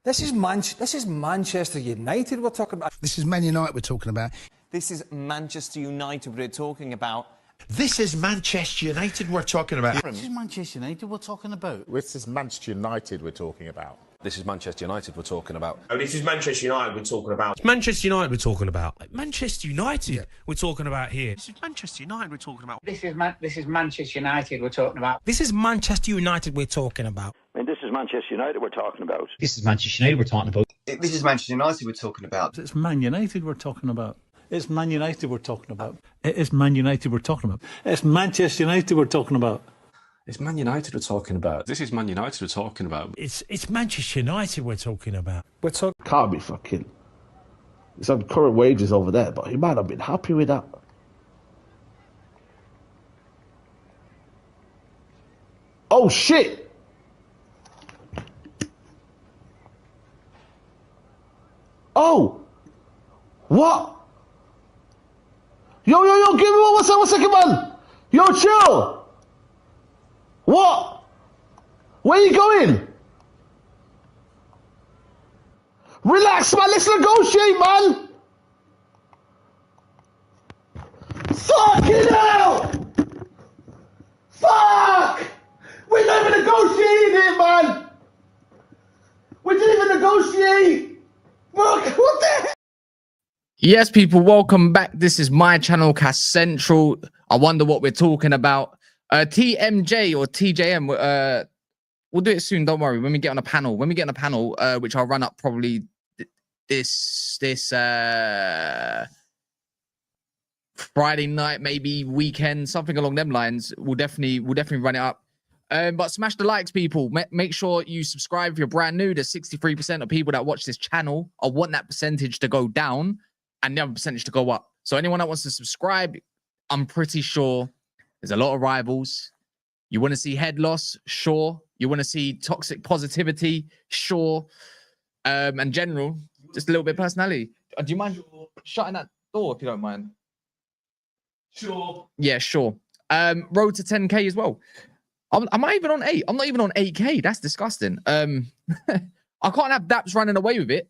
This is Manchester United we're talking about. This is Man United we're talking about. This is Manchester United we're talking about. This is Manchester United we're talking about. This is Manchester United we're talking about. This is Manchester United we're talking about. This is Manchester United we're talking about. Oh, this is Manchester United we're talking about. It's Manchester United we're talking about. Manchester United we're talking about here. This is Manchester United we're talking about. This is Manchester United we're talking about. This is Manchester United we're talking about. I mean, this is Manchester United we're talking about. This is Manchester United we're talking about. This is Manchester United we're talking about. It's Man United we're talking about. It's Man United we're talking about. It is Man United we're talking about. It's Manchester United we're talking about. It's Man United we're talking about. This is Man United we're talking about. It's Manchester United we're talking about. We're talking. Can't be fucking. It's on current wages over there, but he might have been happy with that. Oh shit! Oh! What? Yo, give me one second, man! Yo, chill! What? Where you going? Relax, man, let's negotiate, man! Fucking hell! Fuck! We're not even negotiating here, man! We didn't even negotiate! What the heck? Yes, people, welcome back. This is my channel, Cast Central. I wonder what we're talking about. TMJ or TJM, we'll do it soon. Don't worry. When we get on a panel, which I'll run up probably this Friday night, maybe weekend, something along them lines. We'll definitely run it up. But smash the likes, people. Make sure you subscribe if you're brand new. There's 63% of people that watch this channel. I want that percentage to go down and the other percentage to go up. So anyone that wants to subscribe, I'm pretty sure there's a lot of rivals. You want to see head loss? Sure. You want to see toxic positivity? Sure. And general, just a little bit of personality. Do you mind shutting that door if you don't mind? Sure. Yeah, sure. Road to 10K as well. Am I even on 8? I'm not even on 8K. That's disgusting. I can't have Daps running away with it.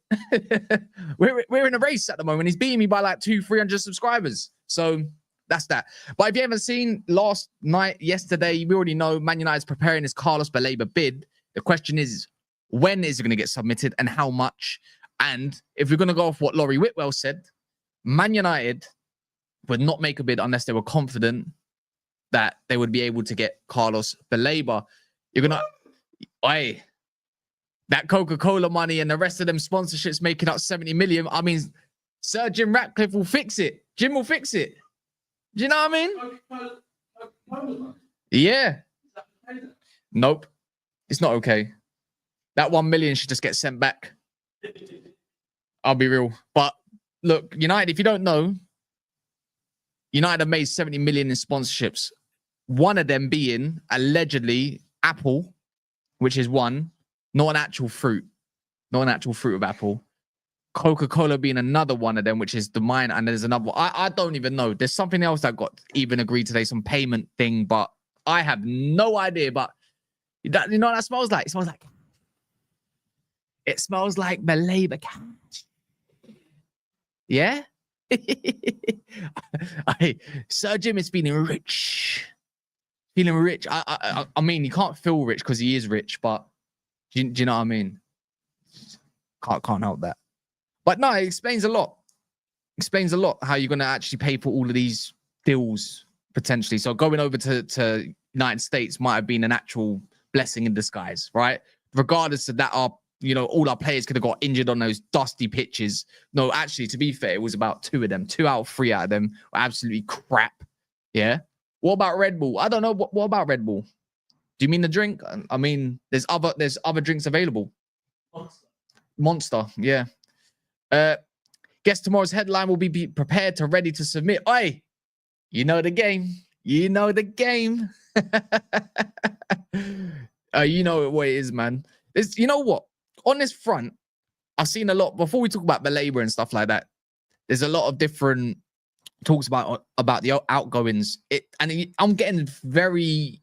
we're in a race at the moment. He's beating me by like 200-300 subscribers. So that's that. But if you haven't seen last night, yesterday, we already know Man United's preparing his Carlos Baleba bid. The question is, when is it going to get submitted and how much? And if we're going to go off what Laurie Whitwell said, Man United would not make a bid unless they were confident that they would be able to get Carlos Baleba. You're going to... That Coca-Cola money and the rest of them sponsorships making up 70 million. I mean, Sir Jim Ratcliffe will fix it. Jim will fix it. Do you know what I mean? Yeah. Nope. It's not okay. That 1 million should just get sent back. I'll be real. But look, United, if you don't know, United have made 70 million in sponsorships. One of them being allegedly Apple, which is one. Not an actual fruit. Not an actual fruit of Apple. Coca-Cola being another one of them, which is the mine. And there's another one. I don't even know. There's something else that got even agreed today, some payment thing, but I have no idea. But you know what that smells like? It smells like Baleba cash. Yeah? Sir Jim is feeling rich. Feeling rich. I mean, he can't feel rich because he is rich, but do you know what I mean? Can't help that. But no, it explains a lot. Explains a lot how you're going to actually pay for all of these deals potentially. So going over to United States might have been an actual blessing in disguise, right? Regardless of that, all our players could have got injured on those dusty pitches. No, actually, to be fair, it was about 2 of them. 2 out of 3 out of them were absolutely crap. Yeah. What about Red Bull? I don't know. What about Red Bull? Do you mean the drink? I mean, there's other drinks available. Monster, yeah. Guess tomorrow's headline will be prepared to ready to submit. Oi, you know the game. You know the game. You know what it is, man. You know what? On this front, I've seen a lot. Before we talk about Baleba and stuff like that, there's a lot of different talks about the outgoings. I'm getting very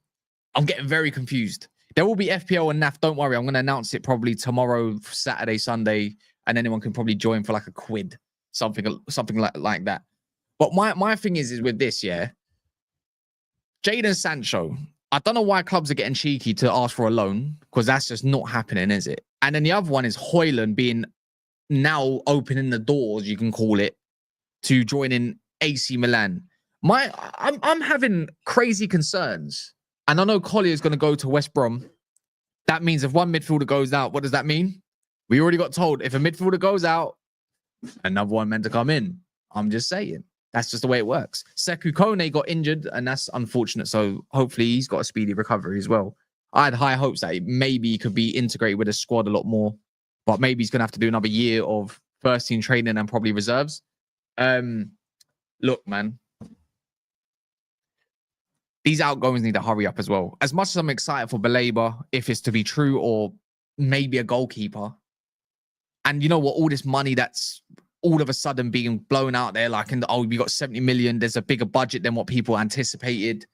confused. There will be FPL and NAF. Don't worry. I'm going to announce it probably tomorrow, Saturday, Sunday, and anyone can probably join for like a quid, something like that. But my thing is with this, yeah, Jadon Sancho. I don't know why clubs are getting cheeky to ask for a loan, because that's just not happening, is it? And then the other one is Højlund being now opening the doors, you can call it, to join in AC Milan. I'm having crazy concerns. And I know Collier is going to go to West Brom. That means if one midfielder goes out, what does that mean? We already got told if a midfielder goes out, another one meant to come in. I'm just saying. That's just the way it works. Sesko Kone got injured, and that's unfortunate. So hopefully he's got a speedy recovery as well. I had high hopes that maybe he could be integrated with the squad a lot more, but maybe he's going to have to do another year of first team training and probably reserves. Look, man, these outgoings need to hurry up as well. As much as I'm excited for Baleba, if it's to be true, or maybe a goalkeeper, and you know what, all this money that's all of a sudden being blown out there, like we got 70 million. There's a bigger budget than what people anticipated.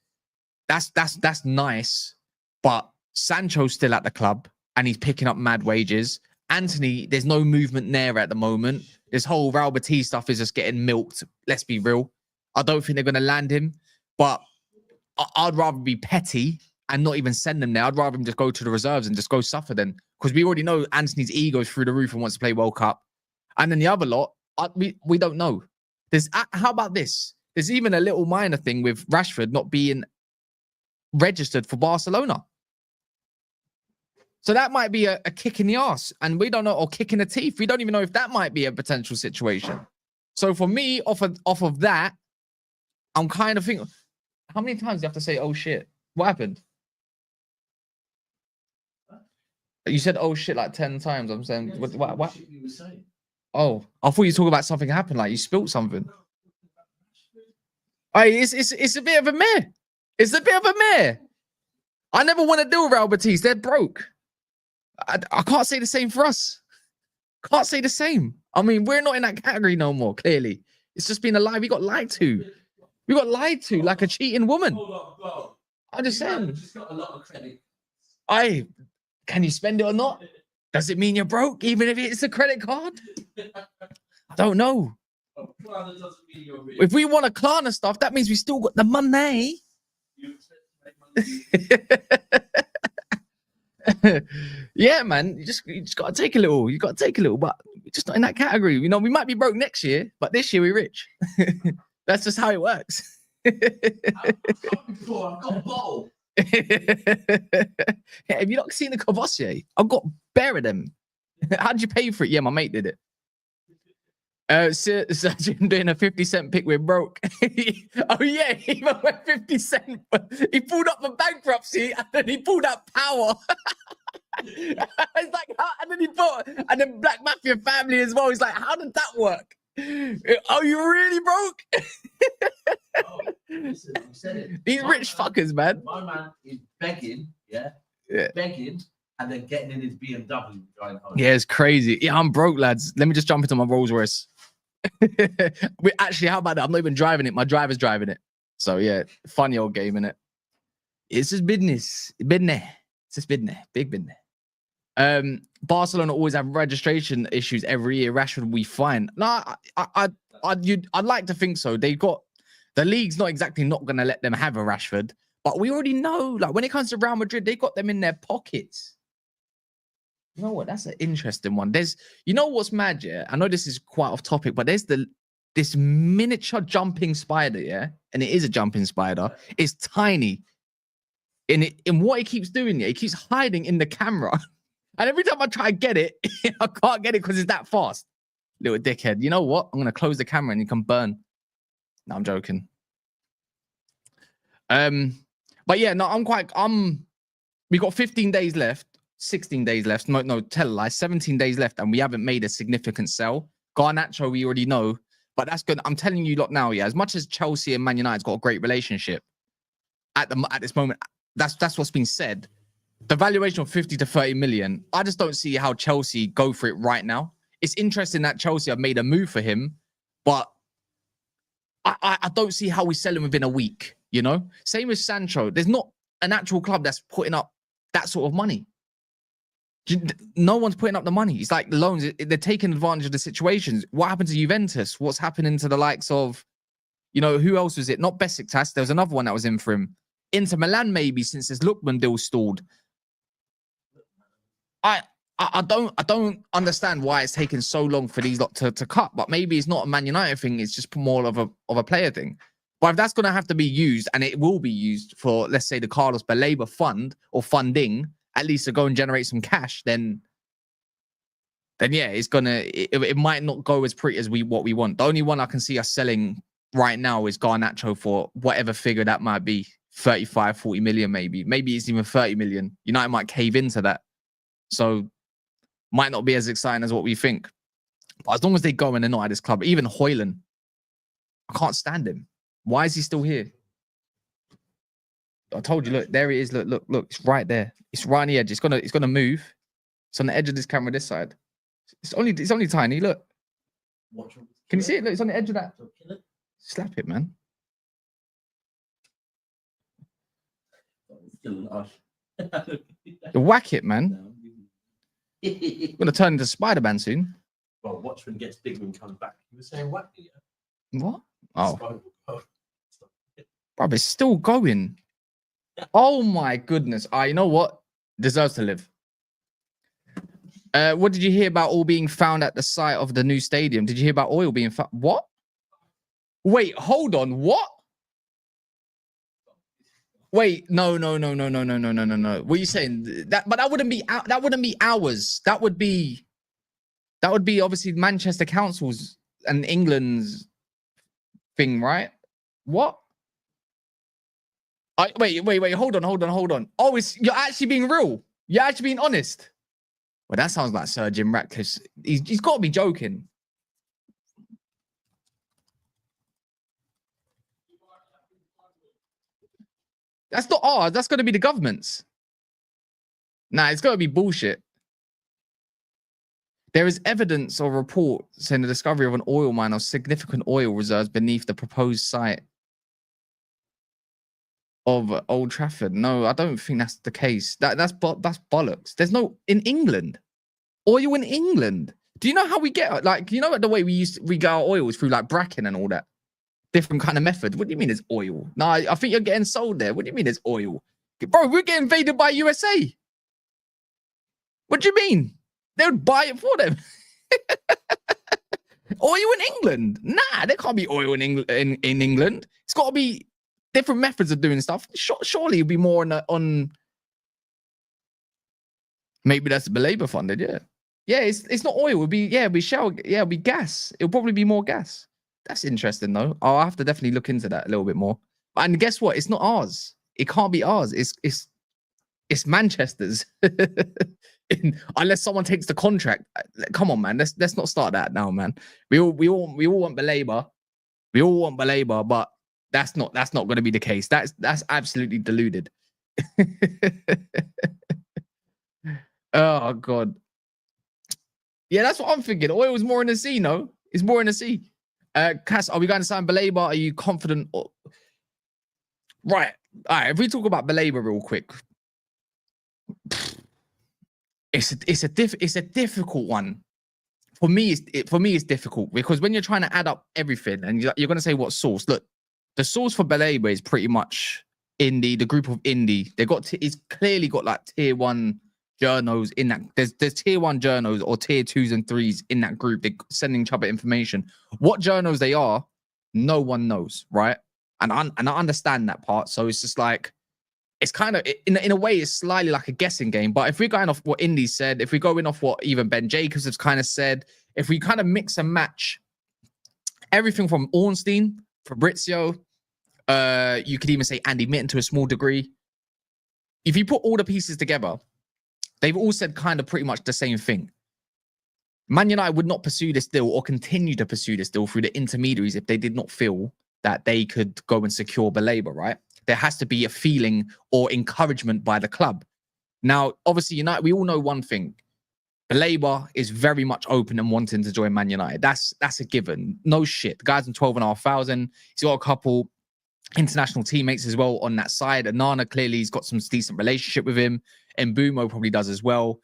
That's nice, but Sancho's still at the club and he's picking up mad wages. Anthony, there's no movement there at the moment. This whole Real Betis stuff is just getting milked. Let's be real. I don't think they're going to land him, but I'd rather be petty and not even send them there. I'd rather him just go to the reserves and just go suffer then, because we already know Anthony's ego's through the roof and wants to play World Cup. And then the other lot, we don't know. How about this? There's even a little minor thing with Rashford not being registered for Barcelona. So that might be a kick in the arse, and we don't know, or kick in the teeth. We don't even know if that might be a potential situation. So for me, off of that, I'm kind of thinking, how many times do you have to say, oh shit? What happened? You said, oh shit, like 10 times. I'm saying, what? Oh, I thought you were talking about something happened, like you spilt something. Hey, it's a bit of a meh. It's a bit of a meh. I never want to deal with Real Betis. They're broke. I can't say the same for us. Can't say the same. I mean, we're not in that category no more, clearly. It's just been a lie. We got lied to. We got lied to like a cheating woman. I'm just saying. Just got a lot of credit. Can you spend it or not? Does it mean you're broke, even if it's a credit card? I don't know. If we want a Klarna stuff, that means we still got the money. Yeah, man. You just got to take a little. You got to take a little, but we're just not in that category. You know, we might be broke next year, but this year we're rich. That's just how it works. I've got a bottle. Have you not seen the Cavassier? I've got bare of them. How'd you pay for it? Yeah, my mate did it. Sergeant doing a 50-cent pick with broke. Oh yeah, he even went 50 cent. He pulled up the bankruptcy and then he pulled out power. It's like, and then Black Mafia family as well. He's like, how did that work? Oh, you really broke? Listen, you said it. These rich fuckers, man. My man is begging, begging, and then getting in his BMW driving home. Yeah, it's crazy. Yeah, I'm broke, lads. Let me just jump into my Rolls Royce. Actually, how about that? I'm not even driving it. My driver's driving it. So yeah, funny old game, innit? It's just business. Business. It's just business. Big business. Barcelona always have registration issues every year. Rashford will be fine. No, I'd like to think so. They got the league's not exactly not going to let them have a Rashford, but we already know, like when it comes to Real Madrid, they got them in their pockets. You know what? That's an interesting one. You know what's mad, yeah? I know this is quite off topic, but there's this miniature jumping spider, yeah, and it is a jumping spider. It's tiny, in what he keeps doing, yeah, he keeps hiding in the camera. And every time I try to get it, I can't get it because it's that fast. Little dickhead. You know what? I'm going to close the camera and you can burn. No, I'm joking. But yeah, no, we got 15 days left, 16 days left. No, tell a lie. 17 days left and we haven't made a significant sell. Garnacho, we already know, but that's good. I'm telling you lot now, yeah, as much as Chelsea and Man United's got a great relationship at this moment, that's what's been said. The valuation of 50 to 30 million, I just don't see how Chelsea go for it right now. It's interesting that Chelsea have made a move for him, but I don't see how we sell him within a week, you know? Same with Sancho. There's not an actual club that's putting up that sort of money. No one's putting up the money. It's like loans. They're taking advantage of the situations. What happened to Juventus? What's happening to the likes of, you know, who else was it? Not Besiktas. There was another one that was in for him. Inter Milan, maybe, since this Lookman deal stalled. I don't understand why it's taken so long for these lot to cut. But maybe it's not a Man United thing. It's just more of a player thing. But if that's going to have to be used, and it will be used for, let's say, the Carlos Baleba fund or funding, at least to go and generate some cash, then yeah, it might not go as pretty as what we want. The only one I can see us selling right now is Garnacho for whatever figure that might be, 35, 40 million maybe. Maybe it's even 30 million. United might cave into that. So might not be as exciting as what we think. But as long as they go and they're not at this club, even Højlund, I can't stand him. Why is he still here? I told you, look, there it is. Look, it's right there. It's right on the edge. It's gonna move. It's on the edge of this camera, this side. It's only tiny. Look. Can you see it? Look, it's on the edge of that. Slap it, man. Whack it, man. I'm gonna turn into Spider-Man soon. Well, watch when it gets big when he comes back. You were saying whack it? What? Oh. Bro, it's still going. Oh my goodness. You know what? Deserves to live. What did you hear about oil being found at the site of the new stadium? Did you hear about oil being found? What? Wait, hold on. What? Wait, no. What are you saying? But that wouldn't be ours. That would be obviously Manchester Council's and England's thing, right? What? Wait, hold on. Oh, you're actually being real. You're actually being honest. Well, that sounds like Sir Jim Ratcliffe. He's got to be joking. That's not ours. That's going to be the government's. Nah, it's got to be bullshit. There is evidence or report saying the discovery of an oil mine of significant oil reserves beneath the proposed site of Old Trafford. No, I don't think that's the case. That's bollocks. There's no in England. Oil in England. Do you know how we get the way we get our oil is through like Bracken and all that different kind of method? What do you mean there's oil? No, I think you're getting sold there. What do you mean there's oil, bro? We're getting invaded by USA. What do you mean? They would buy it for them. Oil in England? Nah, there can't be oil in England. It's got to be different methods of doing stuff. Surely it'll be more on. Maybe that's Baleba funded. Yeah. It's not oil. It'll be shell. Yeah, it'll be gas. It'll probably be more gas. That's interesting though. I'll have to definitely look into that a little bit more. And guess what? It's not ours. It can't be ours. It's Manchester's. Unless someone takes the contract. Come on, man. Let's not start that now, man. We all want Baleba. We all want Baleba, but that's not going to be the case. That's absolutely deluded. Oh God. Yeah, that's what I'm thinking. Oil is more in the sea, no? It's more in the sea. Cass, are we going to sign Baleba? Are you confident? Right. All right. If we talk about Baleba real quick, it's a difficult one. For me, it's difficult because when you're trying to add up everything and you're going to say what source. Look, the source for Baleba is pretty much Indy, the group of Indy. It's clearly got like tier 1 journos in that. There's tier 1 journos or tier 2s and 3s in that group. They're sending each other information. What journos they are, no one knows, right? And I understand that part. So it's just like, it's kind of, in a way, it's slightly like a guessing game. But if we're going off what Indy said, if we're going off what even Ben Jacobs has kind of said, if we kind of mix and match everything from Ornstein, Fabrizio, you could even say Andy Mitten to a small degree. If you put all the pieces together, they've all said kind of pretty much the same thing. Man United would not pursue this deal or continue to pursue this deal through the intermediaries if they did not feel that they could go and secure Baleba, right? There has to be a feeling or encouragement by the club. Now, obviously, United, we all know one thing. Baleba is very much open and wanting to join Man United. That's a given. No shit. The guy's on 12,500. He's got a couple international teammates as well on that side. And Nana clearly has got some decent relationship with him. Mbumo probably does as well.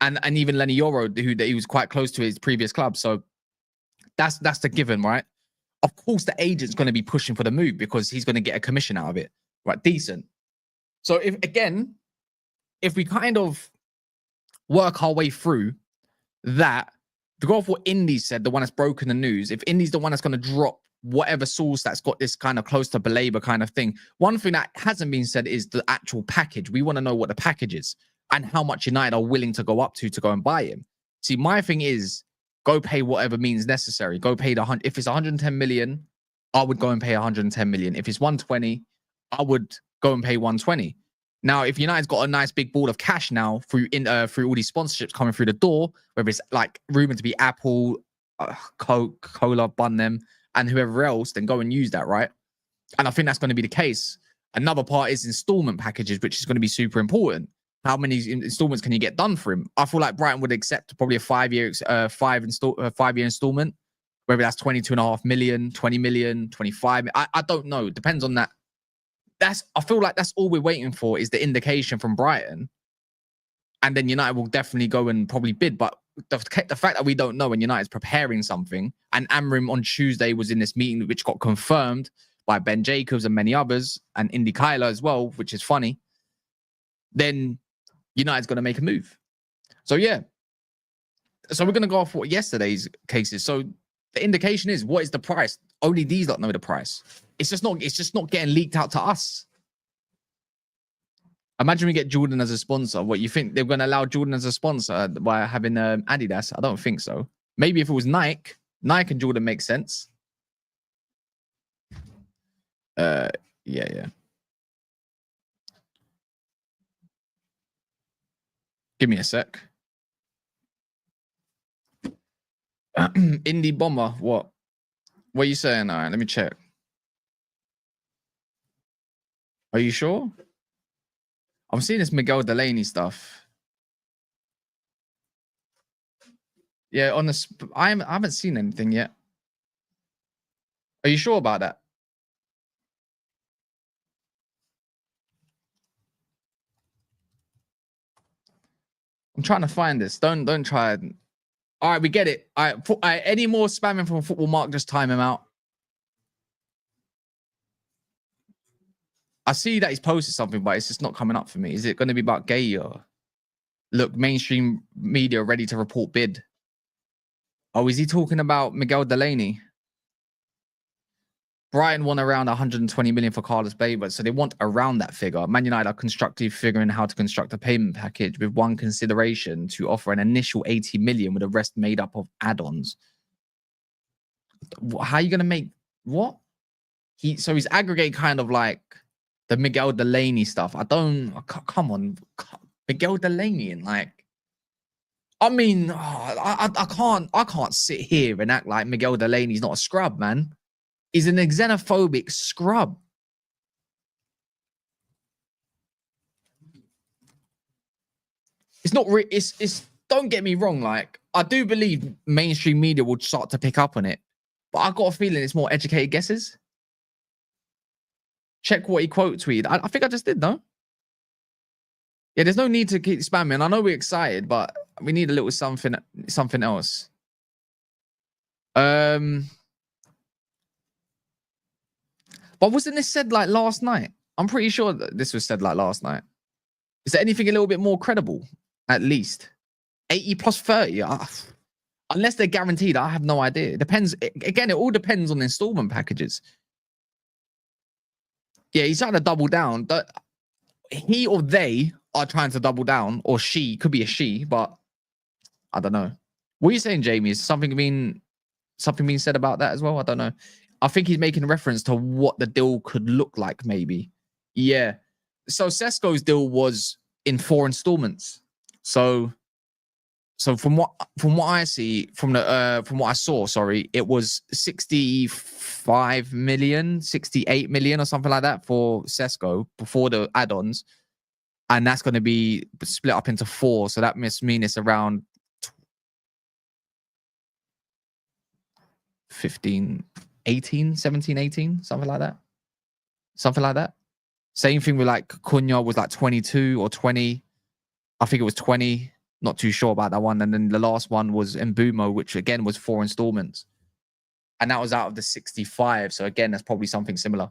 And even Lenny Yoro, who he was quite close to his previous club. So that's the given, right? Of course, the agent's going to be pushing for the move because he's going to get a commission out of it, right? Decent. So if we kind of work our way through that, to go off what Indy said, the one that's broken the news, if Indy's the one that's going to drop whatever source that's got this kind of close to Baleba kind of thing, one thing that hasn't been said is the actual package. We want to know what the package is and how much United are willing to go up to go and buy him. See, my thing is, go pay whatever means necessary. Go pay if it's 110 million, I would go and pay 110 million. If it's 120, I would go and pay 120. Now, if United's got a nice big ball of cash now through all these sponsorships coming through the door, whether it's like rumored to be Apple, Coca-Cola, Bun them, and whoever else, then go and use that, right? And I think that's going to be the case. Another part is installment packages, which is going to be super important. How many installments can you get done for him? I feel like Brighton would accept probably a 5-year installment, whether that's 22.5 million, 20 million, 25. I don't know. It depends on that. I feel like that's all we're waiting for is the indication from Brighton. And then United will definitely go and probably bid. But the fact that we don't know and United's preparing something, and Amrim on Tuesday was in this meeting, which got confirmed by Ben Jacobs and many others, and Indy Kyler as well, which is funny, then United's going to make a move. So, yeah. So we're going to go off what yesterday's cases. So the indication is, what is the price? Only these don't know the price. It's just not getting leaked out to us. Imagine we get Jordan as a sponsor. What, you think they're going to allow Jordan as a sponsor by having Adidas? I don't think so. Maybe if it was Nike and Jordan makes sense. Yeah. Give me a sec. Indie Bomber, what? What are you saying? All right, let me check. Are you sure? I'm seeing this Miguel Delaney stuff. Yeah, on this, I haven't seen anything yet. Are you sure about that? I'm trying to find this. Don't try. All right, we get it. All right, any more spamming from Football Mark, just time him out. I see that he's posted something, but it's just not coming up for me. Is it going to be about Gay or look, mainstream media ready to report bid? Oh, is he talking about Miguel Delaney? Brighton won around 120 million for Carlos Baleba, so they want around that figure. Man United are constructively figuring how to construct a payment package with one consideration to offer an initial 80 million with the rest made up of add-ons. How are you going to make what? So he's aggregate kind of like the Miguel Delaney stuff. Come on, Miguel Delaney and like, I mean, I can't sit here and act like Miguel Delaney's not a scrub, man. He's an xenophobic scrub. It's not. It's. Don't get me wrong. Like, I do believe mainstream media will start to pick up on it, but I got a feeling it's more educated guesses. Check what he quote tweeted. I think I just did, no? Yeah, there's no need to keep spamming. I know we're excited, but we need a little something else. But wasn't this said like last night? I'm pretty sure that this was said like last night. Is there anything a little bit more credible? At least 80 plus 30. Unless they're guaranteed, I have no idea. It depends. Again, it all depends on installment packages. Yeah, he's trying to double down. He or they are trying to double down, or she, could be a she, but I don't know. What are you saying, Jamie? Is something being said about that as well? I don't know. I think he's making reference to what the deal could look like, maybe. Yeah. So Sesko's deal was in 4 installments. So from what I see, from what I saw, sorry, it was 65 million, 68 million or something like that for Sesko before the add-ons. And that's going to be split up into 4. So that must mean it's around 15, 18, 17, 18, something like that. Something like that. Same thing with like Cunha was like 22 or 20. I think it was 20. Not too sure about that one. And then the last one was Mbumo, which again was 4 installments. And that was out of the 65. So again, that's probably something similar.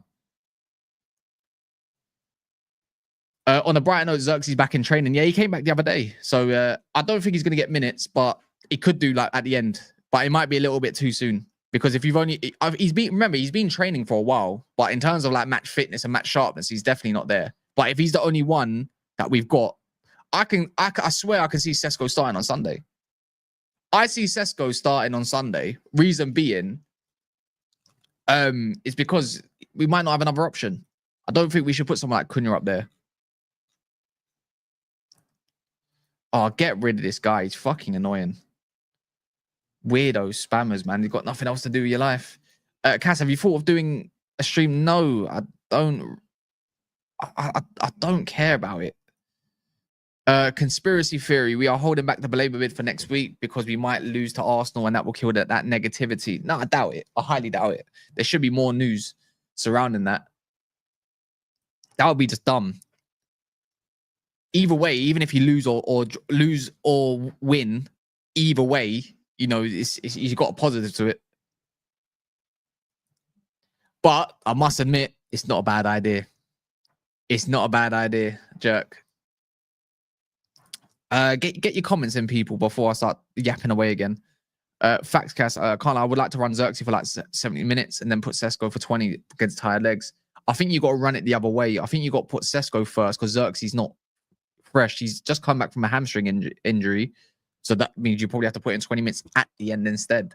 On a brighter note, Xerxes back in training. Yeah, he came back the other day. So I don't think he's going to get minutes, but he could do like at the end. But it might be a little bit too soon. Because if you've only... he's been training for a while. But in terms of like match fitness and match sharpness, he's definitely not there. But if he's the only one that we've got, I swear I can see Sesko starting on Sunday. I see Sesko starting on Sunday. Reason being is because we might not have another option. I don't think we should put someone like Cunha up there. Oh, get rid of this guy. He's fucking annoying. Weirdo spammers, man. You've got nothing else to do with your life. Cass, have you thought of doing a stream? No, I don't. I don't care about it. Conspiracy theory. We are holding back the Baleba bid for next week because we might lose to Arsenal and that will kill that negativity. No, I doubt it. I highly doubt it. There should be more news surrounding that. That would be just dumb. Either way, even if you lose or win, either way, you know, you've got a positive to it. But I must admit, it's not a bad idea. It's not a bad idea, jerk. Get your comments in, people, before I start yapping away again. Factscast, Carl, I would like to run Xerxes for like 70 minutes and then put Sesko for 20 against tired legs. I think you got to run it the other way. I think you got to put Sesko first because Xerxes not fresh. He's just come back from a hamstring injury. So that means you probably have to put in 20 minutes at the end instead.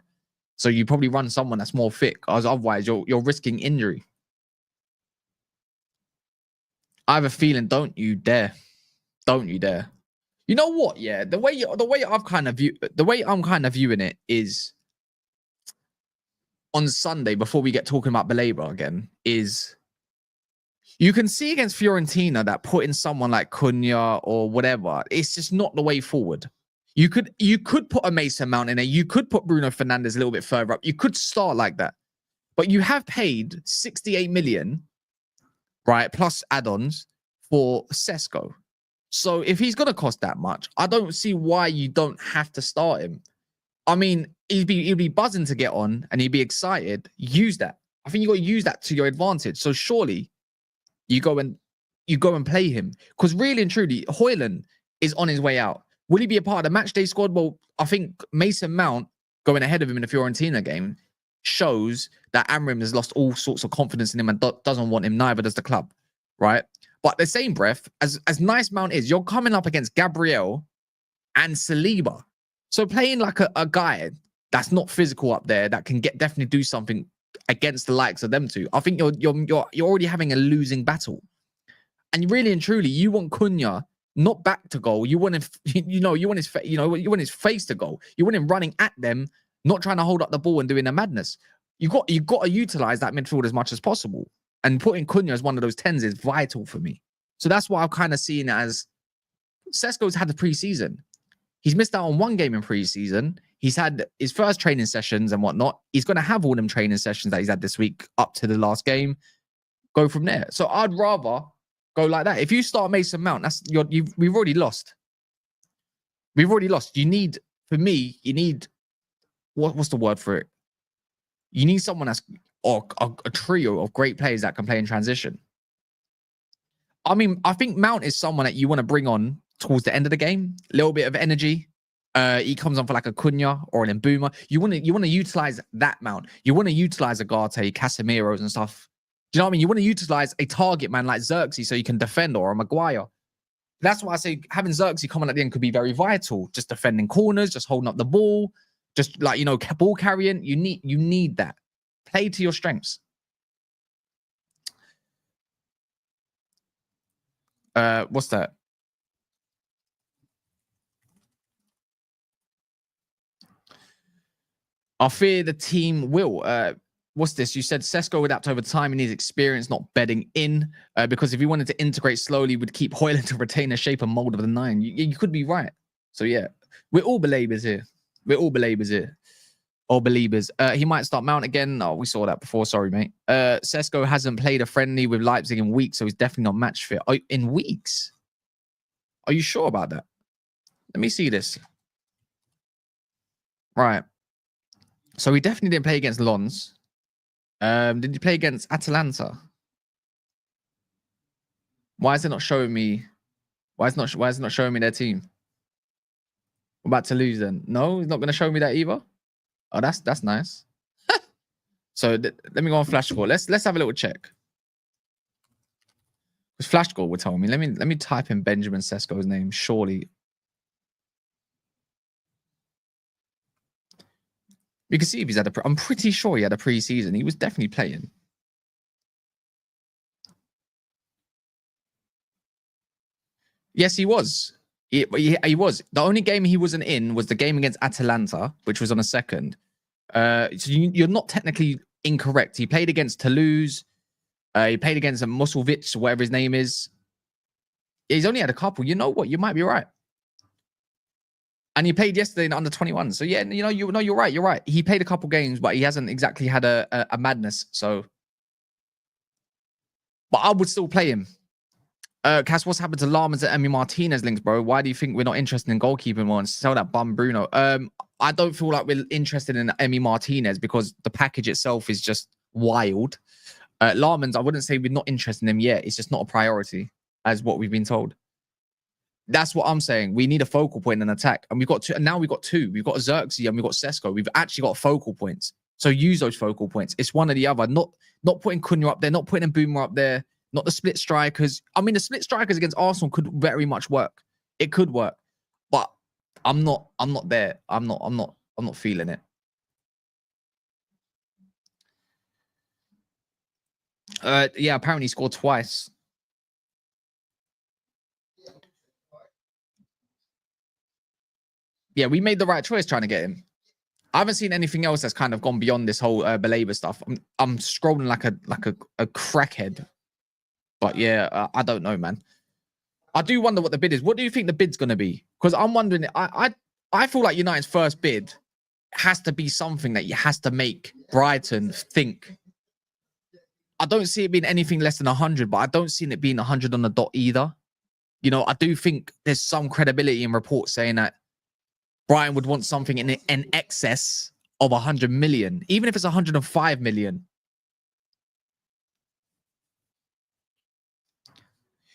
So you probably run someone that's more fit, because otherwise you're risking injury. I have a feeling, don't you dare. Don't you dare. You know what? Yeah, the way I'm kind of viewing it is on Sunday, before we get talking about Baleba again, is you can see against Fiorentina that putting someone like Cunha or whatever, it's just not the way forward. You could put a Mason Mount in there. You could put Bruno Fernandes a little bit further up. You could start like that. But you have paid 68 million, right, plus add-ons for Sesko. So if he's going to cost that much, I don't see why you don't have to start him. I mean, he'd be buzzing to get on and he'd be excited. Use that. I think you got to use that to your advantage. So surely you go and play him, because really and truly, Højlund is on his way out. Will he be a part of the match day squad? Well, I think Mason Mount going ahead of him in the Fiorentina game shows that Amrim has lost all sorts of confidence in him and doesn't want him. Neither does the club, right? But the same breath, as nice Mount is, you're coming up against Gabriel and Saliba. So playing like a guy that's not physical up there, that can definitely do something against the likes of them two, I think you're already having a losing battle. And really and truly, you want Cunha not back to goal. You want him, you want his face to goal. You want him running at them, not trying to hold up the ball and doing a madness. You got to utilize that midfield as much as possible. And putting Cunha as one of those 10s is vital for me. So that's why I'm kind of seeing it as Sesko's had the preseason. He's missed out on one game in preseason. He's had his first training sessions and whatnot. He's going to have all them training sessions that he's had this week up to the last game. Go from there. So I'd rather go like that. If you start Mason Mount, we've already lost. We've already lost. You need what's the word for it? You need someone that's a trio of great players that can play in transition. I mean, I think Mount is someone that you want to bring on towards the end of the game. A little bit of energy. He comes on for like a Cunha or an Mbuma. You want to utilize that Mount. You want to utilize Agate, Casemiro's and stuff. Do you know what I mean? You want to utilize a target man like Xerxes so you can defend, or a Maguire. That's why I say having Xerxes coming at the end could be very vital. Just defending corners, just holding up the ball, just like, ball carrying. You need that. Play to your strengths. What's that? I fear the team will. What's this? You said Sesko would adapt over time and his experience, not bedding in. Because if he wanted to integrate slowly, would keep Højlund to retain the shape and mold of the 9. You could be right. So yeah, we're all believers here. All believers. He might start Mount again. Oh, we saw that before. Sorry, mate. Sesko hasn't played a friendly with Leipzig in weeks, so he's definitely not match fit. In weeks? Are you sure about that? Let me see this. Right. So he definitely didn't play against Lons. Did he play against Atalanta? Why is it not showing me? Why is it not showing me their team? We're about to lose then. No, it's not going to show me that either. Oh, that's nice. So let me go on Flash Score. Let's have a little check. Because Flash Score would tell me. Let me type in Benjamin Sesko's name. Surely. You can see if he's had I'm pretty sure he had a pre-season. He was definitely playing. Yes, he was. He was. The only game he wasn't in was the game against Atalanta, which was on a second. So you're not technically incorrect. He played against Toulouse. He played against Musovic, whatever his name is. He's only had a couple. You know what? You might be right. And he played yesterday in under 21. So yeah, you're right. You're right. He played a couple games, but he hasn't exactly had a madness. So, but I would still play him. Cass, what's happened to Laman's and Emi Martinez links, bro? Why do you think we're not interested in goalkeeping more and sell that bum Bruno? I don't feel like we're interested in Emi Martinez because the package itself is just wild. Laman's, I wouldn't say we're not interested in him yet. It's just not a priority, as what we've been told. That's what I'm saying. We need a focal point in attack. And we've got two, and now we've got two. We've got Xerxes and we've got Sesko. We've actually got focal points. So use those focal points. It's one or the other. Not putting Cunha up there, not putting Boomer up there, not the split strikers. I mean, the split strikers against Arsenal could very much work. It could work. But I'm not there. I'm not feeling it. Yeah, apparently he scored twice. Yeah, we made the right choice trying to get him. I haven't seen anything else that's kind of gone beyond this whole Baleba stuff. I'm scrolling like a crackhead. But yeah, I don't know, man. I do wonder what the bid is. What do you think the bid's going to be? Because I'm wondering, I feel like United's first bid has to be something that has to make Brighton think. I don't see it being anything less than 100, but I don't see it being 100 on the dot either. You know, I do think there's some credibility in reports saying that Brighton would want something in excess of 100 million, even if it's 105 million.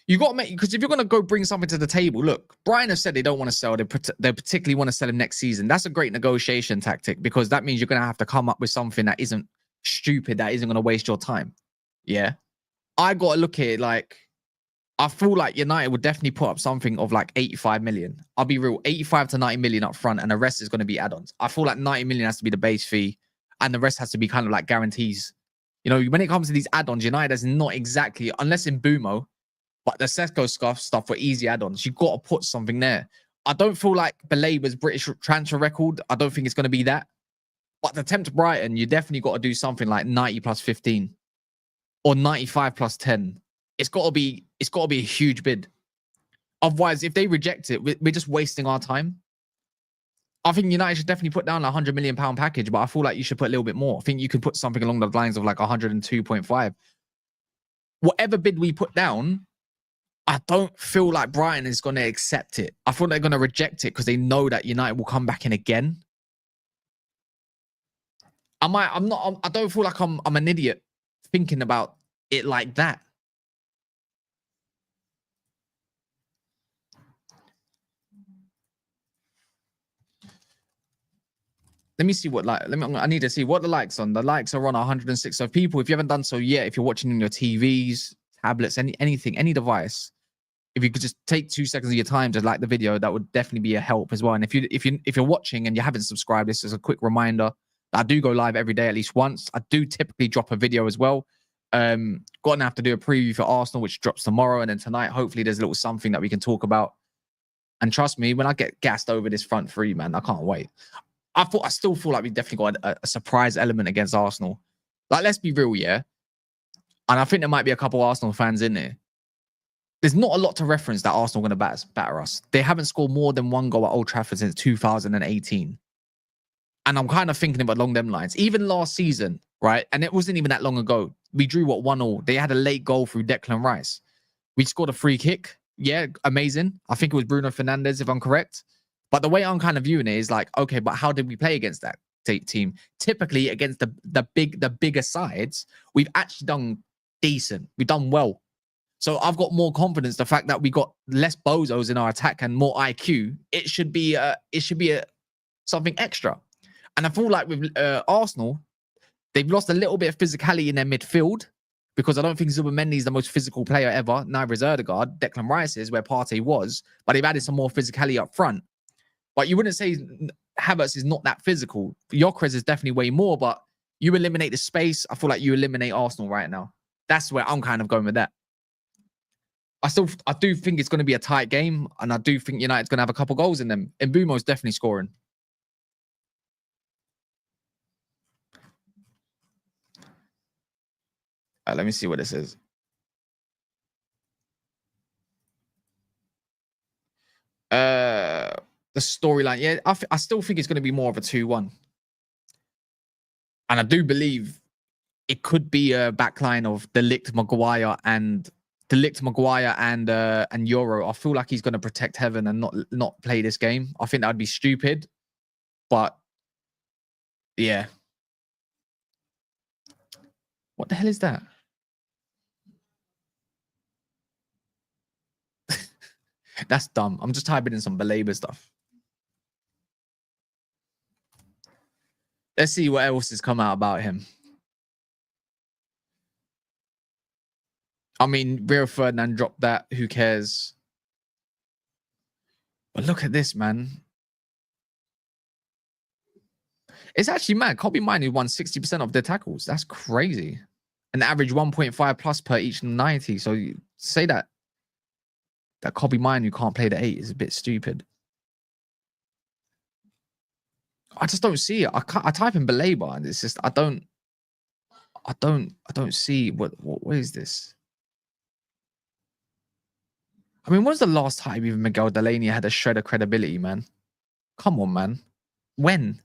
You got to make, because if you're going to go bring something to the table, look, Brighton has said they don't want to sell. They particularly want to sell him next season. That's a great negotiation tactic because that means you're going to have to come up with something that isn't stupid, that isn't going to waste your time. Yeah. I got to look at it like, I feel like United would definitely put up something of like 85 million. I'll be real, 85 to 90 million up front, and the rest is going to be add-ons. I feel like 90 million has to be the base fee, and the rest has to be kind of like guarantees. You know, when it comes to these add-ons, United is not exactly, unless in Bumo, but the Sesko stuff were easy add-ons. You've got to put something there. I don't feel like Baleba's British transfer record, I don't think it's going to be that. But to tempt Brighton, you definitely got to do something like 90 plus 15 or 95 plus 10. It's got to be a huge bid. Otherwise, if they reject it, we're just wasting our time. I think United should definitely put down a £100 million package, but I feel like you should put a little bit more. I think you can put something along the lines of like 102.5. Whatever bid we put down, I don't feel like Brighton is going to accept it. I feel they're going to reject it because they know that United will come back in again. I don't feel like I'm an idiot thinking about it like that. Let me see what I need to see what the likes on. The likes are on 106. So people, if you haven't done so yet, if you're watching on your TVs, tablets, anything, any device, if you could just take 2 seconds of your time to like the video, that would definitely be a help as well. And if you're watching and you haven't subscribed, this is a quick reminder. I do go live every day at least once. I do typically drop a video as well. Gonna have to do a preview for Arsenal, which drops tomorrow, and then tonight, hopefully, there's a little something that we can talk about. And trust me, when I get gassed over this front three, man, I can't wait. I still feel like we definitely got a surprise element against Arsenal. Like, let's be real, yeah. And I think there might be a couple Arsenal fans in there. There's not a lot to reference that Arsenal are going to batter us. They haven't scored more than one goal at Old Trafford since 2018. And I'm kind of thinking about along them lines. Even last season, right? And it wasn't even that long ago. We drew, 1-1. They had a late goal through Declan Rice. We scored a free kick. Yeah, amazing. I think it was Bruno Fernandes, if I'm correct. But the way I'm kind of viewing it is like, okay, but how did we play against that team? Typically against the bigger sides, we've actually done decent. We've done well. So I've got more confidence. The fact that we got less bozos in our attack and more IQ, it should be something extra. And I feel like with Arsenal, they've lost a little bit of physicality in their midfield, because I don't think Zubimendi is the most physical player ever. Neither is Erdegaard. Declan Rice is, where Partey was, but they've added some more physicality up front. But you wouldn't say Havertz is not that physical. Gyökeres is definitely way more, but you eliminate the space. I feel like you eliminate Arsenal right now. That's where I'm kind of going with that. I do think it's going to be a tight game, and I do think United's going to have a couple goals in them. And Mbumo's definitely scoring. Let me see what this is. The storyline, yeah, I still think it's going to be more of a 2-1. And I do believe it could be a backline of De Ligt, Maguire, and Euro. I feel like he's going to protect heaven and not play this game. I think that would be stupid. But yeah. What the hell is that? That's dumb. I'm just typing in some Baleba stuff. Let's see what else has come out about him. I mean, Rio Ferdinand dropped that. Who cares? But look at this, man. It's actually mad. Kobe Minu won 60% of their tackles. That's crazy. An average 1.5 plus per each 90. So you say that Kobe Minu can't play the 8 is a bit stupid. I just don't see it. I type in Baleba and it's just I don't see what is this? I mean, when's the last time even Miguel Delaney had a shred of credibility, man? Come on, man. When?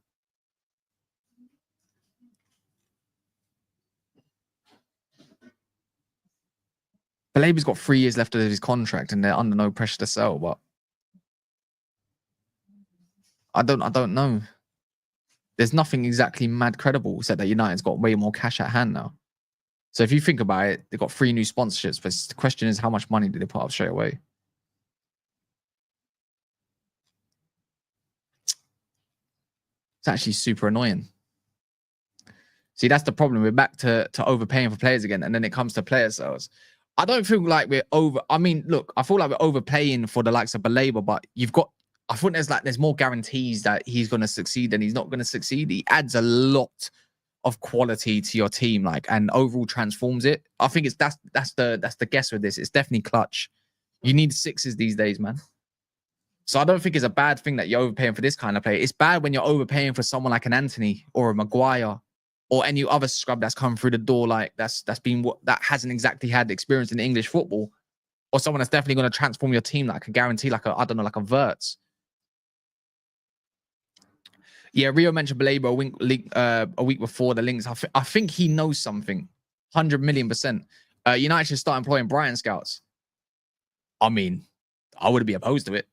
Baleba's got 3 years left of his contract and they're under no pressure to sell, but I don't know. There's nothing exactly mad credible except that United's got way more cash at hand now. So if you think about it, they've got 3 new sponsorships, but the question is how much money did they put up straight away? It's actually super annoying. See, that's the problem. We're back to overpaying for players again, and then it comes to player sales. I don't feel like we're over. I mean, look, I feel like we're overpaying for the likes of Baleba, but you've got. I think there's more guarantees that he's going to succeed than he's not going to succeed. He adds a lot of quality to your team, like, and overall transforms it. I think that's the guess with this. It's definitely clutch. You need 6s these days, man. So I don't think it's a bad thing that you're overpaying for this kind of player. It's bad when you're overpaying for someone like an Anthony or a Maguire or any other scrub that's come through the door, like that hasn't exactly had experience in English football, or someone that's definitely going to transform your team, like I guarantee, like a Wirtz. Yeah, Rio mentioned Baleba a week before the links. I think he knows something, 100,000,000%. United should start employing Brighton scouts. I mean, I wouldn't be opposed to it.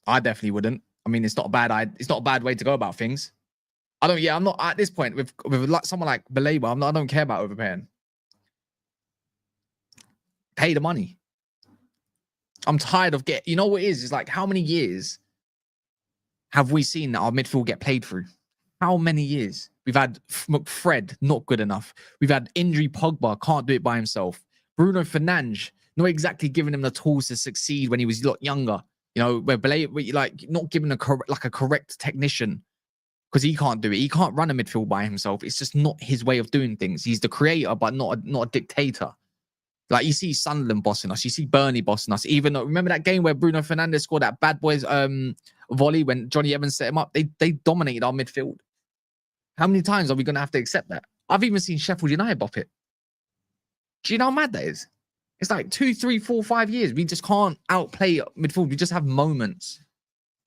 I definitely wouldn't. I mean, it's not a bad way to go about things. I'm not at this point with like someone like Baleba. I don't care about overpaying. Pay the money. I'm tired of you know what it is? It's like, how many years have we seen our midfield get played through? How many years? We've had Fred, not good enough. We've had injury Pogba, can't do it by himself. Bruno Fernandes, not exactly giving him the tools to succeed when he was a lot younger. You know, where Baleba, like, not giving a correct technician, because he can't do it. He can't run a midfield by himself. It's just not his way of doing things. He's the creator, but not a dictator. Like, you see Sunderland bossing us. You see Burnley bossing us. Even though, remember that game where Bruno Fernandes scored that bad boys volley when Johnny Evans set him up? They dominated our midfield. How many times are we going to have to accept that? I've even seen Sheffield United bop it. Do you know how mad that is? It's like 2, 3, 4, 5 years. We just can't outplay midfield. We just have moments.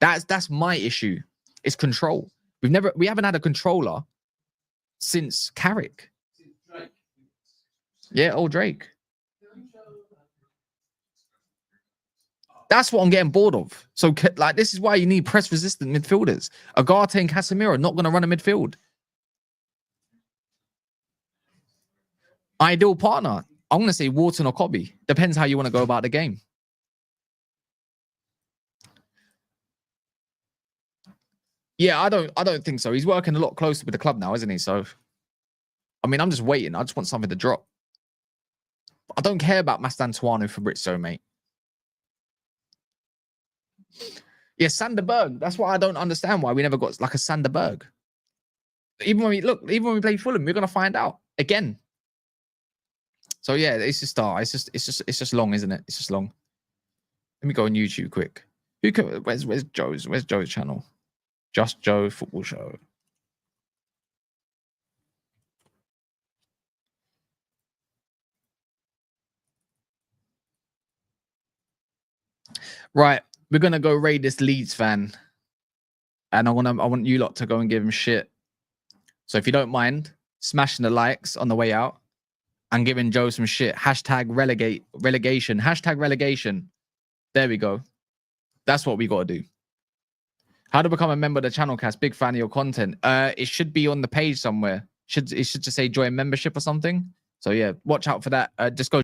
That's my issue. It's control. We haven't had a controller since Carrick. Yeah, old Drake. That's what I'm getting bored of. So, like, this is why you need press-resistant midfielders. Agate and Casemiro are not going to run a midfield. Ideal partner. I'm going to say Wharton or Cobby. Depends how you want to go about the game. Yeah, I don't think so. He's working a lot closer with the club now, isn't he? So, I mean, I'm just waiting. I just want something to drop. I don't care about Mastantuano Fabrizio, mate. Yeah, Sanderberg. That's why I don't understand why we never got like a Sanderberg. Even when we play Fulham, we're gonna find out again. So yeah, it's just it's just long, isn't it? It's just long. Let me go on YouTube quick. Where's Joe's channel? Just Joe Football Show. Right, we're gonna go raid this Leeds fan, and I want you lot to go and give him shit. So if you don't mind, smashing the likes on the way out and giving Joe some shit. Hashtag relegation. Hashtag relegation. There we go. That's what we got to do. How to become a member of the channel, Cast? Big fan of your content. It should be on the page somewhere. It should just say join membership or something. So yeah, watch out for that. Just go